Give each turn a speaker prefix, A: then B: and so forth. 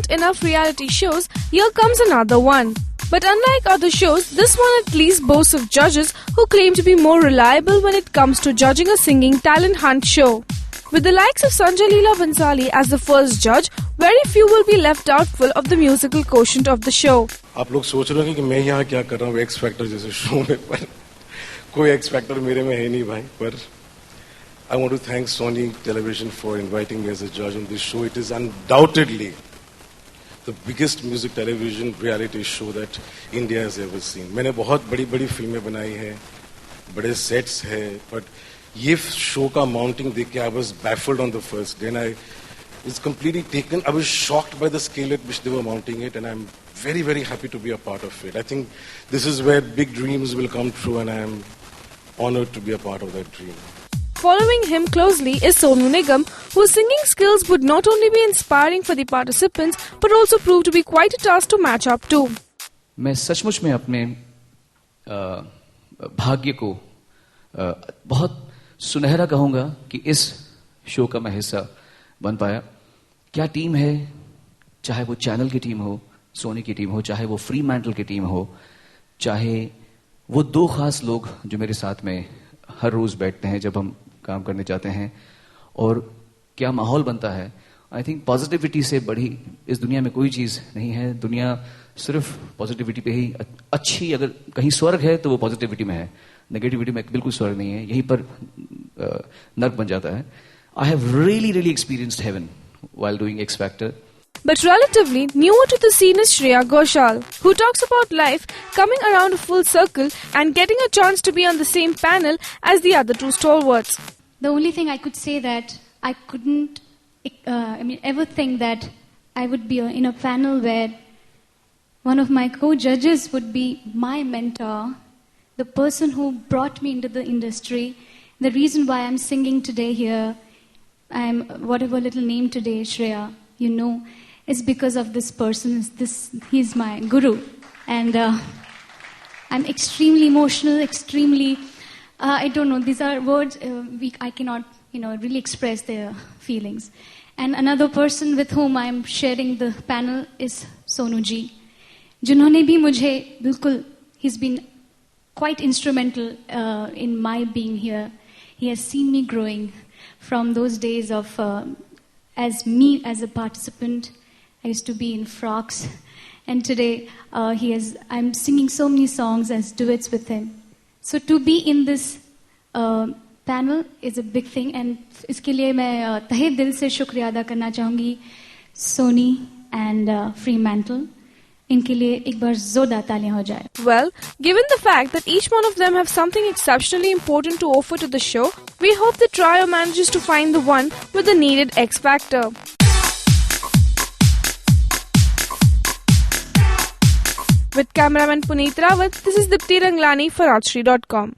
A: aren't enough reality shows, here comes another one. But unlike other shows, this one at least boasts of judges who claim to be more reliable when it comes to judging a singing talent hunt show. With the likes of Sanjay Leela Bhansali as the first judge, very few will be left doubtful of the musical quotient of the show.
B: आप लोग सोच रहे हो कि मैं यहाँ क्या कर रहा हूँ एक्स फैक्टर जैसे शो में, पर कोई एक्स फैक्टर मेरे में है नहीं भाई. पर I want to thank Sony Television for inviting me as a judge on this show. It is undoubtedly the biggest music television reality show that India has ever seen. मैंने बहुत बड़ी फिल्में बनाई हैं, बड़े सेट्स हैं, but ये show का माउंटिंग देख के I was baffled on the first day and I was completely taken. I was shocked by the scale at which they were mounting it, and I'm very happy to be a part of it. I think this is where big dreams will come true, and I am honored to be a part of that dream.
A: Following him closely is Sonu Nigam, whose singing skills would not only be inspiring for the participants, but also prove to be quite a task to match up to.
C: मैं सचमुच में अपने भाग्य को बहुत सुनहरा कहूँगा कि इस शो का मैं हिस्सा बन पाया. क्या टीम है, चाहे वो चैनल की टीम हो, सोनी की टीम हो, चाहे वो फ्री मैंटल की टीम हो, चाहे वो दो खास लोग जो मेरे साथ में हर रोज बैठते हैं जब हम काम करने जाते हैं, और क्या माहौल बनता है. आई थिंक पॉजिटिविटी से बढ़ी इस दुनिया में कोई चीज नहीं है. दुनिया सिर्फ पॉजिटिविटी पे ही अच्छी, अगर कहीं स्वर्ग है तो वो पॉजिटिविटी में है, नेगेटिविटी में बिल्कुल स्वर्ग नहीं है, यहीं पर नर्क बन जाता है. I have really experienced heaven while doing X Factor.
A: But relatively newer to the scene is Shreya Ghoshal, who talks about life coming around a full circle and getting a chance to be on the same panel as the other two stalwarts.
D: The only thing I could say that I couldn't ever think that I would be in a panel where one of my co-judges would be my mentor, the person who brought me into the industry, the reason why I'm singing today here, I'm whatever little name today, Shreya, you know, is because of this person. He's my guru, and I'm extremely emotional, extremely. I don't know. These are words I cannot, really express their feelings. And another person with whom I'm sharing the panel is Sonu ji, जिन्होंने भी मुझे बिल्कुल. He's been quite instrumental in my being here. He has seen me growing. From those days of as a participant, I used to be in frocks, and today I'm singing so many songs as duets with him. So to be in this panel is a big thing, and इसके लिए मैं तहे दिल से शुक्रिया अदा करना चाहूँगी Sony and Fremantle. इनके लिए एक बार जोरदार तालियां हो जाए.
A: Well, given the fact that each one of them have something exceptionally important to offer to the show, we hope the trio manages to find the one with the needed X factor. With cameraman Puneet Rawat, this is Dipti Ranglani for Rajshri.com.